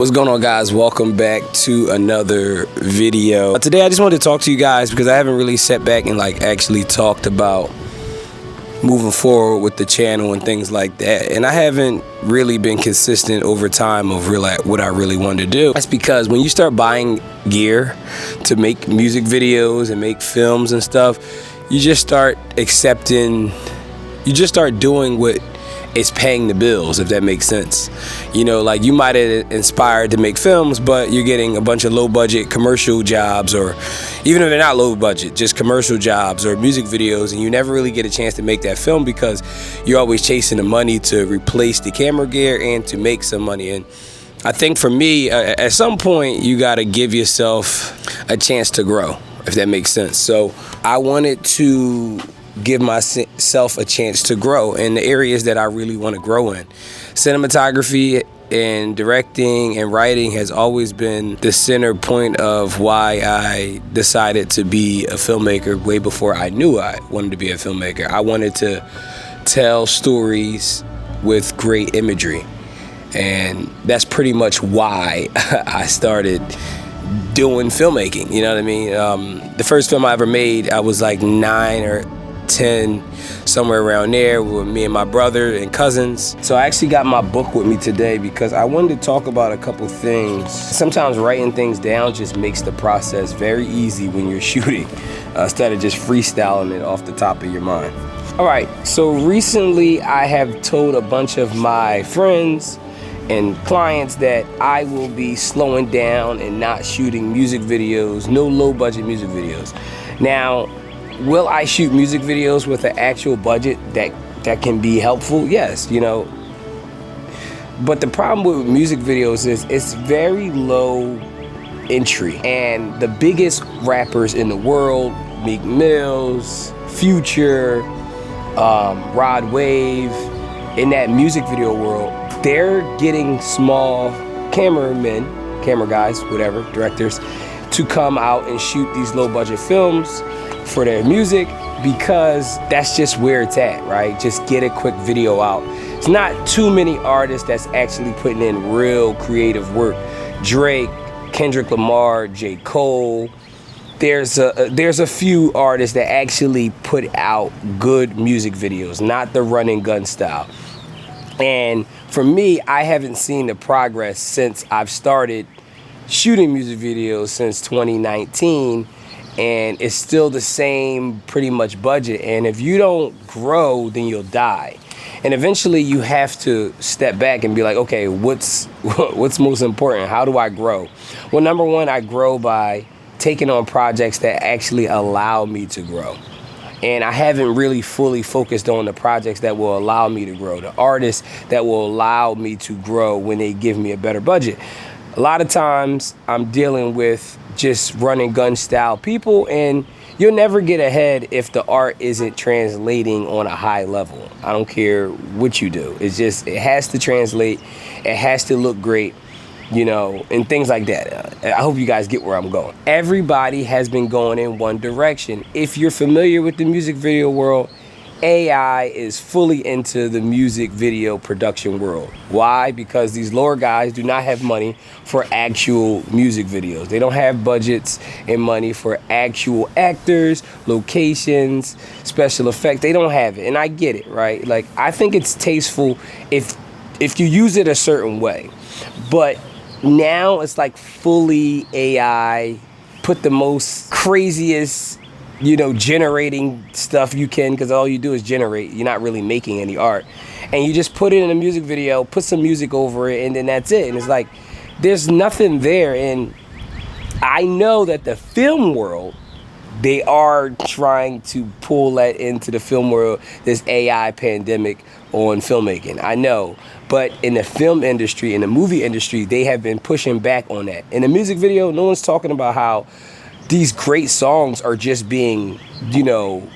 What's going on, guys? Welcome back to another video. Today I just wanted to talk to you guys because I haven't really sat back and actually talked about moving forward with the channel and things like that, and I haven't really been consistent over time of what I really wanted to do. That's because when you start buying gear to make music videos and make films and stuff, you just start doing what is paying the bills, if that makes sense. You know, you might have inspired to make films, but you're getting a bunch of low budget commercial jobs, or even if they're not low budget, just commercial jobs or music videos, and you never really get a chance to make that film because you're always chasing the money to replace the camera gear and to make some money. And I think for me, at some point, you gotta give yourself a chance to grow, if that makes sense. So I wanted to give myself a chance to grow in the areas that I really want to grow in. Cinematography and directing and writing has always been the center point of why I decided to be a filmmaker way before I knew I wanted to be a filmmaker. I wanted to tell stories with great imagery, and that's pretty much why I started doing filmmaking, you know what I mean? The first film I ever made, I was like 9 or 10, somewhere around there, with me and my brother and cousins. So I actually got my book with me today because I wanted to talk about a couple things. Sometimes writing things down just makes the process very easy when you're shooting, instead of just freestyling it off the top of your mind. All right, so recently I have told a bunch of my friends and clients that I will be slowing down and not shooting music videos, no low budget music videos. Now, will I shoot music videos with an actual budget that can be helpful? Yes, you know. But the problem with music videos is it's very low entry. And the biggest rappers in the world, Meek Mills, Future, Rod Wave, in that music video world, they're getting small cameramen, camera guys, whatever, directors, to come out and shoot these low budget films for their music because that's just where it's at, right? Just get a quick video out. It's not too many artists that's actually putting in real creative work. Drake, Kendrick Lamar, J. Cole. There's a few artists that actually put out good music videos, not the run and gun style. And for me, I haven't seen the progress since I've started shooting music videos since 2019, and it's still the same pretty much budget. And if you don't grow, then you'll die. And eventually you have to step back and be like, okay, what's most important? How do I grow? Well, number one, I grow by taking on projects that actually allow me to grow. And I haven't really fully focused on the projects that will allow me to grow, the artists that will allow me to grow when they give me a better budget. A lot of times I'm dealing with just run and gun style people, and you'll never get ahead if the art isn't translating on a high level. I don't care what you do. It has to translate. It has to look great, you know, and things like that. I hope you guys get where I'm going. Everybody has been going in one direction. If you're familiar with the music video world, AI is fully into the music video production world. Why? Because these lower guys do not have money for actual music videos. They don't have budgets and money for actual actors, locations, special effects. They don't have it, and I get it, right? Like, I think it's tasteful if you use it a certain way. But now it's like fully AI, put the most craziest, you know, generating stuff you can, because all you do is generate. You're not really making any art. And you just put it in a music video, put some music over it, and then that's it. And it's like, there's nothing there. And I know that the film world, they are trying to pull that into the film world, this AI pandemic on filmmaking. I know. But in the film industry, in the movie industry, they have been pushing back on that. In the music video, no one's talking about how these great songs are just being, you know,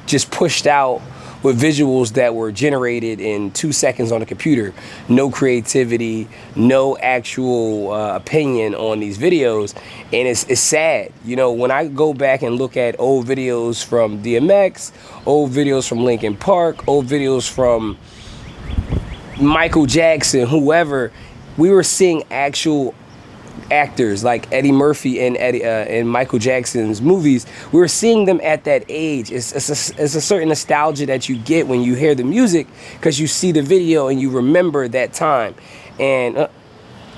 just pushed out with visuals that were generated in 2 seconds on a computer. No creativity, no actual opinion on these videos. And it's sad. You know, when I go back and look at old videos from DMX, old videos from Linkin Park, old videos from Michael Jackson, whoever, we were seeing actual actors like Eddie Murphy and and Michael Jackson's movies. We were seeing them at that age. It's a certain nostalgia that you get when you hear the music because you see the video and you remember that time. And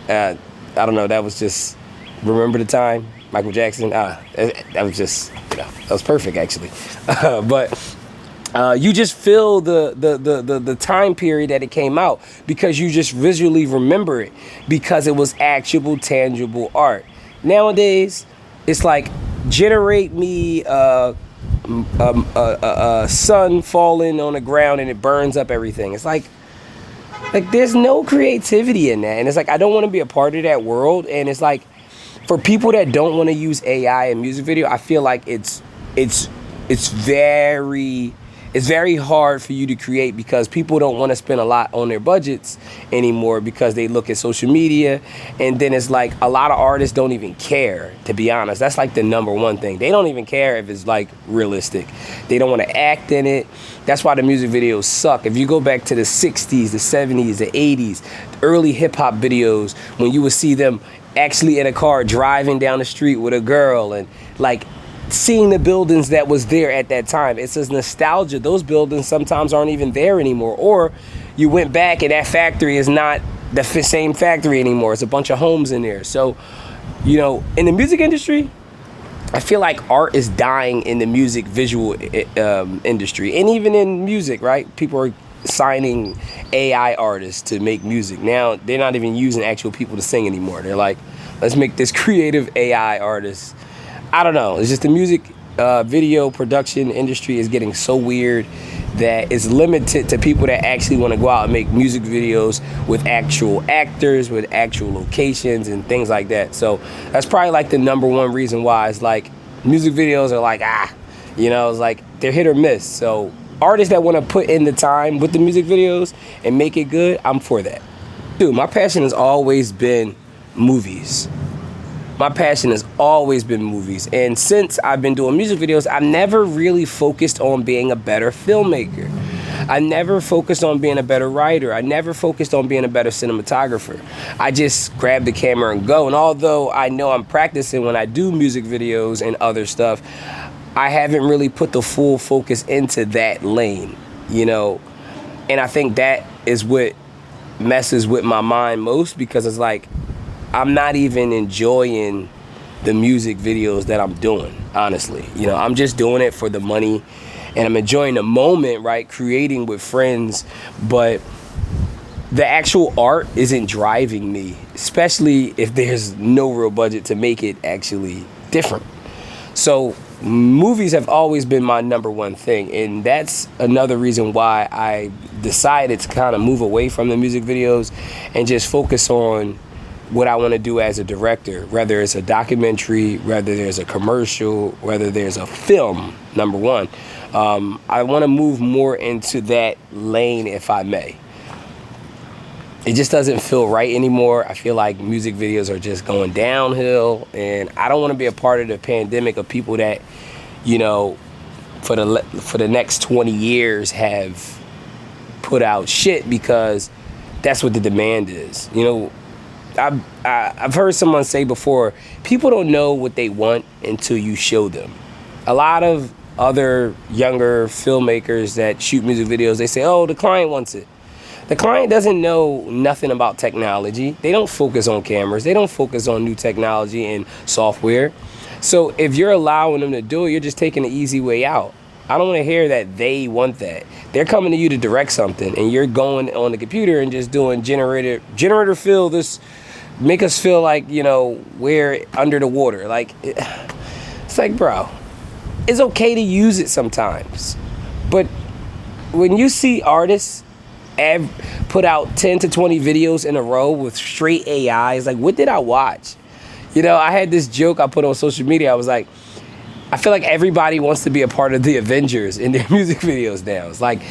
I don't know, that was just remember the time. Michael Jackson. That was just, that was perfect actually. But you just feel the time period that it came out because you just visually remember it because it was actual, tangible art. Nowadays, it's like generate me a sun falling on the ground and it burns up everything. It's like there's no creativity in that, and it's like I don't want to be a part of that world. And it's like for people that don't want to use AI in music video, I feel like it's very hard for you to create because people don't want to spend a lot on their budgets anymore because they look at social media. And then it's like a lot of artists don't even care, to be honest. That's like the number one thing. They don't even care if it's like realistic. They don't want to act in it. That's why the music videos suck. If you go back to the 60s, the 70s, the 80s, the early hip hop videos, when you would see them actually in a car driving down the street with a girl and like seeing the buildings that was there at that time. It's just nostalgia. Those buildings sometimes aren't even there anymore. Or you went back and that factory is not the same factory anymore. It's a bunch of homes in there. So, you know, in the music industry, I feel like art is dying in the music visual industry. And even in music, right? People are signing AI artists to make music. Now, they're not even using actual people to sing anymore. They're like, let's make this creative AI artist. I don't know. It's just the music video production industry is getting so weird that it's limited to people that actually want to go out and make music videos with actual actors, with actual locations and things like that. So that's probably like the number one reason why it's like music videos are like, it's like they're hit or miss. So artists that want to put in the time with the music videos and make it good, I'm for that. Dude, my passion has always been movies. My passion has always been movies. And since I've been doing music videos, I've never really focused on being a better filmmaker. I never focused on being a better writer. I never focused on being a better cinematographer. I just grab the camera and go. And although I know I'm practicing when I do music videos and other stuff, I haven't really put the full focus into that lane, And I think that is what messes with my mind most because it's like, I'm not even enjoying the music videos that I'm doing, honestly. I'm just doing it for the money and I'm enjoying the moment, right? Creating with friends, but the actual art isn't driving me, especially if there's no real budget to make it actually different. So movies have always been my number one thing, and that's another reason why I decided to kind of move away from the music videos and just focus on what I want to do as a director, whether it's a documentary, whether there's a commercial, whether there's a film, number one. I want to move more into that lane if I may. It just doesn't feel right anymore. I feel like music videos are just going downhill, and I don't want to be a part of the pandemic of people that, for the next 20 years have put out shit because that's what the demand is. I've heard someone say before, people don't know what they want until you show them. A lot of other younger filmmakers that shoot music videos, they say, oh, the client wants it. The client doesn't know nothing about technology. They don't focus on cameras. They don't focus on new technology and software. So if you're allowing them to do it, you're just taking the easy way out. I don't want to hear that they want that. They're coming to you to direct something, and you're going on the computer and just doing generator fill this, make us feel like, we're under the water. Like, it's like, bro, it's okay to use it sometimes. But when you see artists put out 10 to 20 videos in a row with straight AI, it's like, what did I watch? I had this joke I put on social media. I was like, I feel like everybody wants to be a part of the Avengers in their music videos now. It's like,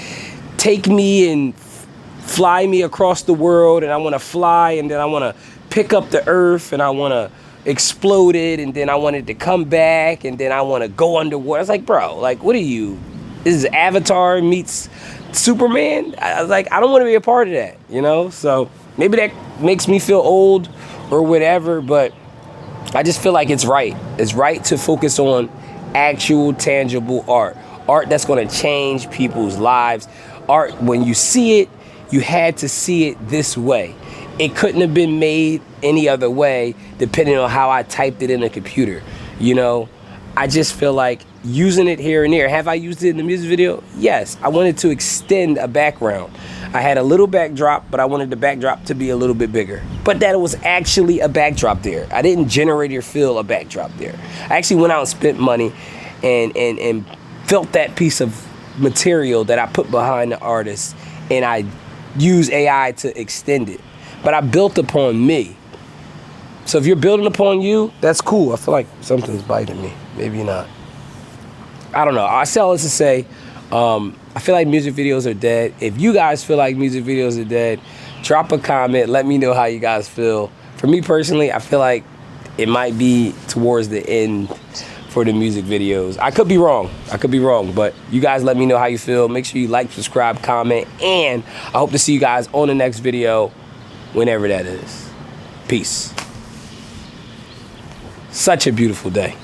take me and fly me across the world, and I want to fly, and then I want to pick up the earth, and I want to explode it, and then I want it to come back, and then I want to go underwater. I was like, bro, like, what are you? This is Avatar meets Superman? I was like, I don't want to be a part of that, So Maybe that makes me feel old or whatever, but I just feel like it's right. It's right to focus on actual, tangible art. Art that's going to change people's lives. Art, when you see it, you had to see it this way. It couldn't have been made any other way, depending on how I typed it in a computer. You know, I just feel like using it here and there. Have I used it in the music video? Yes. I wanted to extend a background. I had a little backdrop, but I wanted the backdrop to be a little bit bigger. But that was actually a backdrop there. I didn't generate or feel a backdrop there. I actually went out and spent money and felt that piece of material that I put behind the artist, and I used AI to extend it. But I built upon me. So if you're building upon you, that's cool. I feel like something's biting me. Maybe not. I don't know. I say all this to say, I feel like music videos are dead. If you guys feel like music videos are dead, drop a comment. Let me know how you guys feel. For me personally, I feel like it might be towards the end for the music videos. I could be wrong. But you guys let me know how you feel. Make sure you like, subscribe, comment, and I hope to see you guys on the next video, whenever that is. Peace. Such a beautiful day.